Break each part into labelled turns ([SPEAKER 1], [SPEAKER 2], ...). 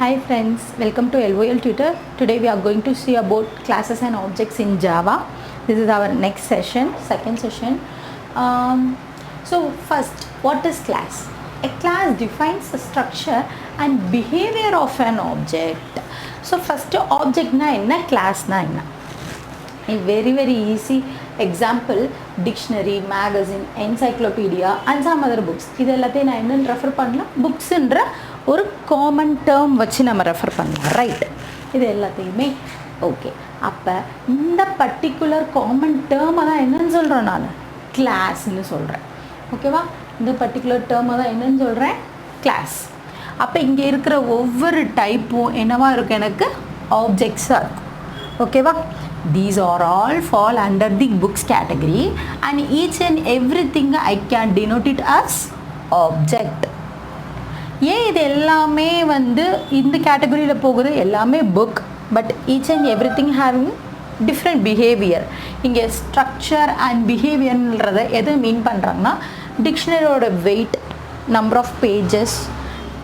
[SPEAKER 1] Hi friends, welcome to LOL Tutor. Today we are going to see about classes and objects in Java. This is our next session, second session. So first, what is class? A class defines the structure and behavior of an object. So first object na enna, class na enna. A very easy example, dictionary, magazine, encyclopedia and some other books. This எல்லாத்தையும் நான் என்ன refer பண்ணலாம், புக்ஸ்ன்ற ஒரு common term வச்சு நம்ம refer பண்ணலாம், right? இது எல்லாத்தையுமே ஓகே. அப்போ இந்த பர்டிகுலர் காமன் டேர்மை தான் என்னன்னு சொல்கிறேன், நான் கிளாஸ்ன்னு சொல்கிறேன். ஓகேவா? இந்த பர்டிகுலர் டேர்மை தான் என்னன்னு சொல்கிறேன், கிளாஸ். அப்போ இங்கே இருக்கிற ஒவ்வொரு டைப்பும் என்னவா இருக்கும், எனக்கு ஆப்ஜெக்ட்ஸாக இருக்கும். ஓகேவா? These are all fall under the books category and each and everything I can denote it as object. ஏன் இது எல்லாமே வந்து இந்த கேட்டகரியில் போகுது, எல்லாமே book, but each and every thing having different behaviour. இங்கே ஸ்ட்ரக்சர் அண்ட் பிஹேவியர்ன்றதை எது மீன் பண்ணுறாங்கன்னா, டிக்ஷனரியோட weight, number of pages,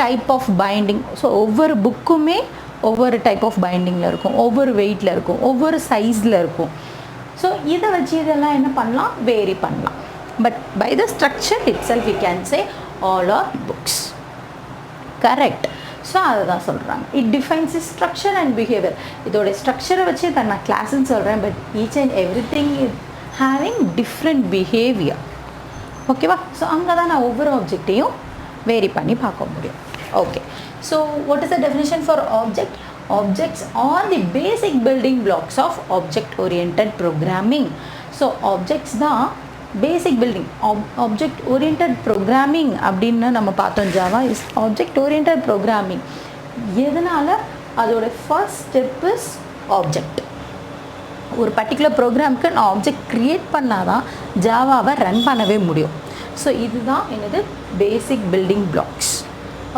[SPEAKER 1] type of binding. So ஒவ்வொரு புக்குமே ஒவ்வொரு டைப் ஆஃப் பைண்டிங்கில் இருக்கும், ஒவ்வொரு வெயிட்டில் இருக்கும், ஒவ்வொரு சைஸில் இருக்கும். ஸோ இதை வச்சு இதெல்லாம் என்ன பண்ணலாம், வேரி பண்ணலாம். But by the structure itself we can say all are books. Correct. So அதை தான் சொல்கிறாங்க, it defines the structure and behaviour. இதோடைய ஸ்ட்ரக்சரை வச்சு இதை நான் கிளாஸ்ன்னு சொல்கிறேன், but each and every thing is having different behaviour. ஓகேவா? ஸோ அங்கே தான் நான் ஒவ்வொரு ஆப்ஜெக்டையும் வேரி பண்ணி பார்க்க முடியும். Okay, so what is the definition for object? Objects are the basic building blocks of object oriented programming. So objects da basic building. Object oriented programming அப்படினு நம்ம பார்த்தோம், Java is object oriented programming. எதனால அதோட first step is object. ஒரு particular ப்ரோக்ராமுக்கு நான் object create பண்ணாதான் ஜாவாவை run பண்ணவே முடியும். ஸோ இதுதான் என்னது basic building blocks.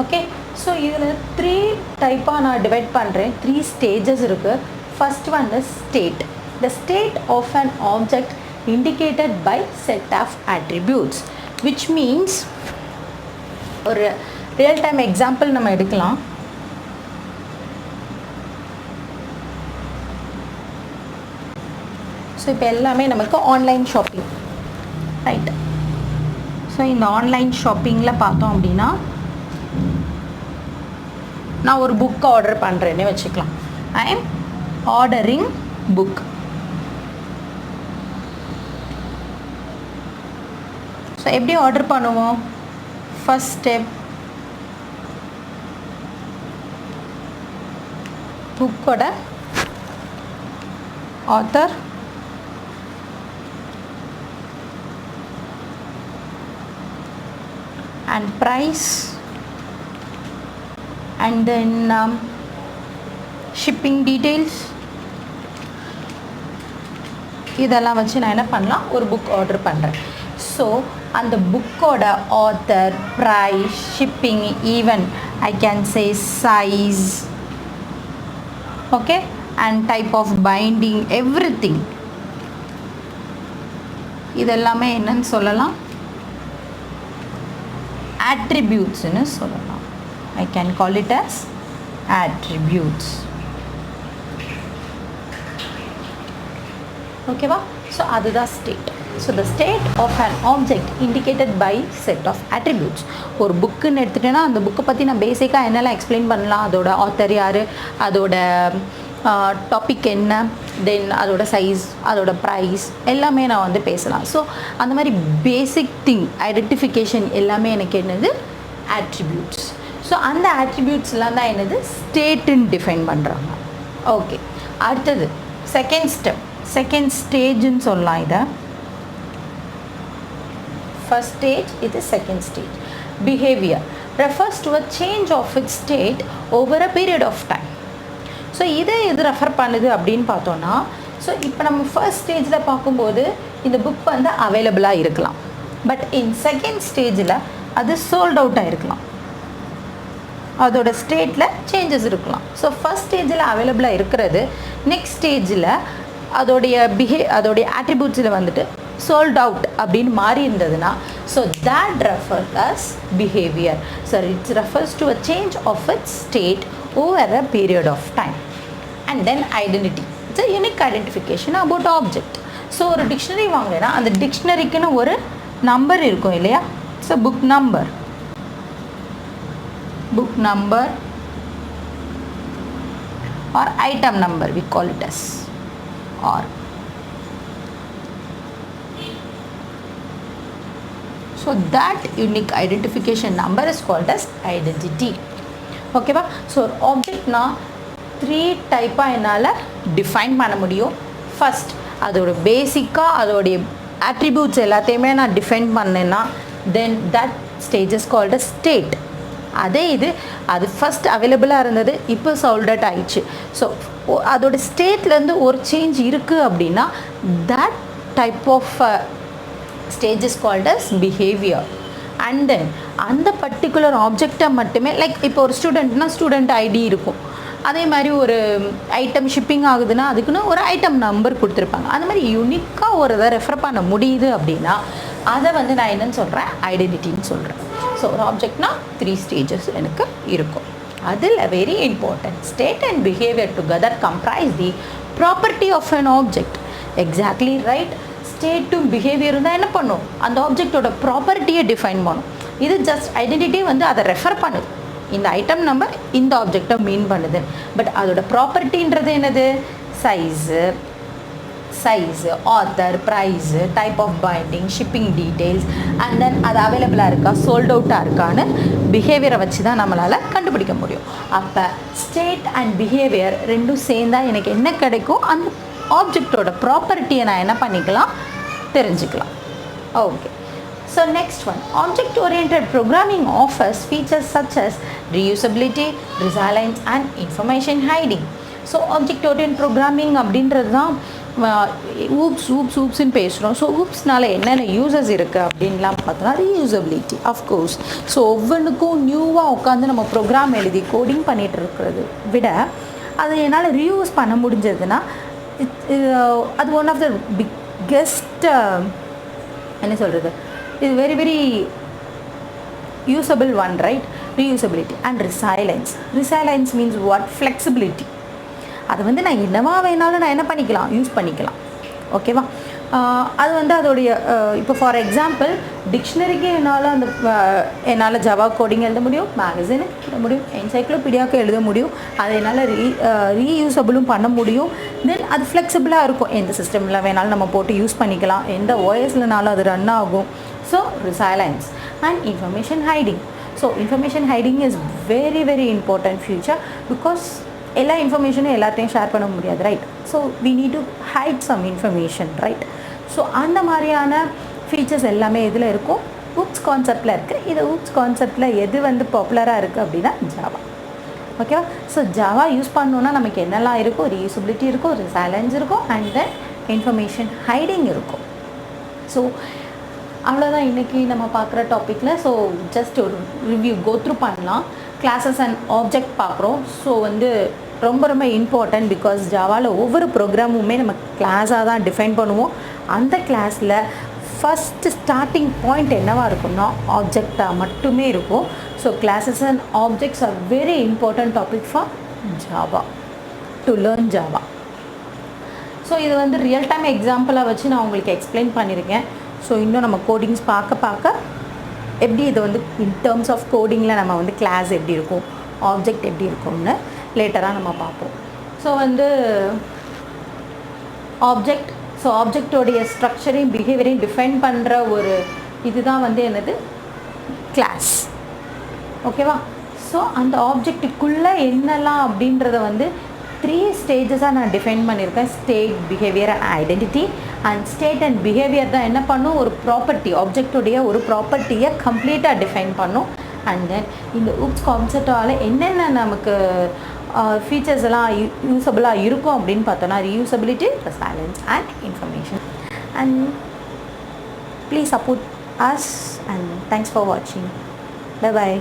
[SPEAKER 1] Okay, so இதில் 3 டைப்பாக நான் டிவைட் பண்ணுறேன், 3 ஸ்டேஜஸ் இருக்குது. First one is state. The state of an object indicated by set of attributes, which means ஒரு ரியல் டைம் எக்ஸாம்பிள் நம்ம எடுக்கலாம். ஸோ இப்போ எல்லாமே நமக்கு ஆன்லைன் ஷாப்பிங், ரைட்? ஸோ இந்த ஆன்லைன் ஷாப்பிங்கில் பார்த்தோம் அப்படின்னா, நான் ஒரு புக் ஆர்டர் பண்ணுறேன்னு வச்சுக்கலாம். I am ordering book. So எப்படி ஆர்டர் பண்ணுவோம்? ஃபர்ஸ்ட் ஸ்டெப், புக்கோட author, and price, and then shipping details. இதெல்லாம் வச்சு நான் என்ன பண்ணலாம், ஒரு புக் ஆர்டர் பண்ணுறேன். ஸோ அந்த புக்கோட author, price, shipping, even I can say size, okay, and type of binding, every thing. இதெல்லாமே என்னன்னு சொல்லலாம், attributes-னு சொல்லலாம். I can call it as attributes. ஓகேவா? ஸோ அதுதான் state. So the state of an object indicated by set of attributes. ஒரு புக்குன்னு எடுத்துட்டேன்னா அந்த புக்கை பற்றி நான் பேசிக்காக என்னெல்லாம் எக்ஸ்பிளைன் பண்ணலாம், அதோட ஆத்தர் யார், அதோட டாபிக் என்ன, தென் அதோட சைஸ், அதோட ப்ரைஸ் எல்லாமே நான் வந்து பேசலாம். ஸோ அந்த மாதிரி பேசிக் திங் ஐடென்டிஃபிகேஷன் எல்லாமே எனக்கு என்னது, ஆட்ரிபியூட்ஸ். ஸோ அந்த ஆட்ரிபியூட்ஸ்லாம் தான் என்னது, ஸ்டேட்டுன்னு டிஃபைன் பண்ணுறாங்க. ஓகே, அடுத்தது செகண்ட் ஸ்டெப், செகண்ட் ஸ்டேஜ்னு சொல்லலாம் இதை. ஃபர்ஸ்ட் ஸ்டேஜ், இது second stage. Behaviour refers to a change of its state over a period of time. So இதை எது ரெஃபர் பண்ணுது அப்படின்னு பார்த்தோன்னா, ஸோ இப்போ நம்ம ஃபர்ஸ்ட் ஸ்டேஜில் பார்க்கும்போது இந்த புக் வந்து அவைலபிளாக இருக்கலாம், பட் இன் செகண்ட் ஸ்டேஜில் அது சோல்ட் அவுட்டாக இருக்கலாம், அதோட ஸ்டேட்டில் சேஞ்சஸ் இருக்கலாம். ஸோ ஃபர்ஸ்ட் ஸ்டேஜில் அவைலபிளாக இருக்கிறது நெக்ஸ்ட் ஸ்டேஜில் அதோடைய ஆட்ரிபியூட்ஸில் வந்துட்டு sold out அப்படின்னு மாறி இருந்ததுன்னா, so that refers as behavior. So it refers to a change of its state over a period of time. And then identity, it's a unique identification about object. So ஒரு dictionary வாங்கினா அந்த டிக்ஷனரிக்குன்னு ஒரு number இருக்கும் இல்லையா? So book number or item number, we call it as, or so that unique identification number is called as identity. Okay ba? So object na 3 type என்னால define பண்ண முடியும். First அதோட பேசிக்கா அதோட attributes எல்லாத்தையுமே நான் define பண்ணேன்னா then that stage is called as state. அதே இது அது ஃபஸ்ட் அவைலபிளாக இருந்தது, இப்போ சோல்ட் அவுட் ஆயிடுச்சு. ஸோ அதோட ஸ்டேட்லேருந்து ஒரு சேஞ்ச் இருக்குது அப்படின்னா that type of stage is called as behavior. And then அந்த பர்டிகுலர் ஆப்ஜெக்டை மட்டுமே லைக் இப்போ ஒரு ஸ்டூடெண்ட்னா ஸ்டூடெண்ட் ஐடி இருக்கும், அதே மாதிரி ஒரு ஐட்டம் ஷிப்பிங் ஆகுதுன்னா அதுக்குன்னு ஒரு ஐட்டம் நம்பர் கொடுத்துருப்பாங்க. அந்த மாதிரி யூனிக்காக ஒரு இதை ரெஃபர் பண்ண முடியுது அப்படின்னா அதை வந்து நான் என்னன்னு சொல்கிறேன், ஐடென்டிட்டின்னு சொல்கிறேன். ஸோ ஒரு ஆப்ஜெக்ட்னா 3 ஸ்டேஜஸ் எனக்கு இருக்கும். அதில் very important state and behaviour together comprise the property of an object. Exactly right. ஸ்டேட்டும் பிஹேவியரும் தான் என்ன பண்ணும், அந்த ஆப்ஜெக்டோட ப்ராப்பர்ட்டியை டிஃபைன் பண்ணும். இது ஜஸ்ட் ஐடென்டிட்டி வந்து அதை ரெஃபர் பண்ணுது, இந்த ஐட்டம் நம்பர் இந்த ஆப்ஜெக்டை மீன் பண்ணுது. பட் அதோட ப்ராப்பர்ட்டின்றது என்னது, size, author, price, type of binding, shipping details, and then அது அவைலபிளாக இருக்கா, சோல்ட் அவுட்டாக இருக்கான்னு பிஹேவியரை வச்சு தான் நம்மளால் கண்டுபிடிக்க முடியும். அப்போ ஸ்டேட் அண்ட் பிஹேவியர் ரெண்டும் சேர்ந்தால் எனக்கு என்ன கிடைக்கும், அந்த ஆப்ஜெக்டோட ப்ராப்பர்ட்டியை நான் என்ன பண்ணிக்கலாம், தெரிஞ்சுக்கலாம். Okay. So next one, object-oriented programming offers features such as reusability, resilience and information hiding. So object-oriented programming அப்படின்றது தான் ஊப்ஸ்ன்னு பேசுகிறோம். ஸோ ஊப்ஸ்னால என்னென்ன யூசஸ் இருக்குது அப்படின்லாம் பார்த்தோன்னா ரீயூசபிலிட்டி அஃப்கோர்ஸ். ஸோ ஒவ்வொன்றுக்கும் நியூவாக உட்காந்து நம்ம ப்ரோக்ராம் எழுதி கோடிங் பண்ணிகிட்டு இருக்கிறது விட அதை என்னால் ரீயூஸ் பண்ண முடிஞ்சதுன்னா அது ஒன் ஆஃப் த பிக்கெஸ்ட் என்ன சொல்கிறது, இது very very usable one, right? Reusability and resilience means what, flexibility. அது வந்து நான் என்னவா வேணாலும் நான் என்ன பண்ணிக்கலாம், யூஸ் பண்ணிக்கலாம். ஓகேவா? அது வந்து அதோடைய இப்போ ஃபார் எக்ஸாம்பிள் டிக்ஷனரிக்கு என்னால் ஜாவா கோடிங் எழுத முடியும், மேகசினுக்கு எழுத முடியும், என்சைக்ளோபீடியாவுக்கு எழுத முடியும். அது என்னால் ரீயூசபிளும் பண்ண முடியும். தென் அது ஃப்ளெக்சிபிளாக இருக்கும், எந்த சிஸ்டமில் வேணாலும் நம்ம போட்டு யூஸ் பண்ணிக்கலாம், எந்த ஓஎஸ்லனாலும் அது ரன் ஆகும். So resilience and information hiding. So information hiding is very very important feature, because எல்லா இன்ஃபர்மேஷனும் எல்லாத்தையும் ஷேர் பண்ண முடியாது, right? So we need to hide some information, right? So அந்த மாதிரியான ஃபீச்சர்ஸ் எல்லாமே இதில் இருக்கும், ஊப்ஸ் கான்செப்டில் இருக்குது. இது ஊப்ஸ் கான்செப்டில் எது வந்து பாப்புலராக இருக்குது அப்படின்னா ஜாவா. ஓகேவா? ஸோ ஜாவா யூஸ் பண்ணோன்னா நமக்கு என்னெல்லாம் இருக்கும், ரீயூசபிலிட்டி இருக்கும், ரிசைலன்ஸ் இருக்கும், அண்ட் தென் இன்ஃபர்மேஷன் ஹைடிங் இருக்கும். ஸோ அவ்வளோதான் இன்றைக்கி நம்ம பார்க்குற டாப்பிக்கில். ஸோ ஜஸ்ட் ஒரு ரிவ்யூ கோத்ரூ பண்ணலாம். கிளாஸஸ் அண்ட் ஆப்ஜெக்ட் பார்க்குறோம். ஸோ வந்து ரொம்ப ரொம்ப இம்பார்ட்டன்ட், பிகாஸ் ஜாவாவில் ஒவ்வொரு ப்ரோக்ராமுமே நம்ம கிளாஸாக தான் டிஃபைன் பண்ணுவோம். அந்த கிளாஸில் ஃபஸ்ட்டு ஸ்டார்டிங் பாயிண்ட் என்னவாக இருக்கும்னா ஆப்ஜெக்டாக மட்டுமே இருக்கும். So classes and objects are very important topic for Java, to learn Java. So இது வந்து ரியல் டைம் எக்ஸாம்பிளாக வச்சு நான் உங்களுக்கு எக்ஸ்பிளைன் பண்ணியிருக்கேன். ஸோ இன்னும் நம்ம கோடிங்ஸ் பார்க்க எப்படி இது வந்து இன் டேர்ம்ஸ் ஆஃப் கோடிங்கில் நம்ம வந்து கிளாஸ் எப்படி இருக்கும், ஆப்ஜெக்ட் எப்படி இருக்கும்னு லேட்டராக நம்ம பார்ப்போம். ஸோ வந்து ஆப்ஜெக்டோடைய ஸ்ட்ரக்சரையும் பிஹேவியரையும் டிஃபைன் பண்ணுற ஒரு இதுதான் வந்து என்னது, கிளாஸ். ஓகேவா? ஸோ அந்த ஆப்ஜெக்ட்டுக்குள்ளே என்னெல்லாம் அப்படின்றத வந்து 3 ஸ்டேஜஸாக நான் டிஃபைன் பண்ணியிருக்கேன். State, behaviour and identity. And state and behaviour தான் என்ன பண்ணும், ஒரு ப்ராப்பர்ட்டி, ஆப்ஜெக்டோடைய ஒரு ப்ராப்பர்ட்டியை கம்ப்ளீட்டாக டிஃபைன் பண்ணும். அண்ட் தென் இந்த ஊப்ஸ் கான்செப்டால் என்னென்ன நமக்கு ஃபீச்சர்ஸ் எல்லாம் யூஸபிளாக இருக்கும் அப்படின்னு பார்த்தோன்னா reusability, resilience and information. And please support us and thanks for வாட்சிங். பை.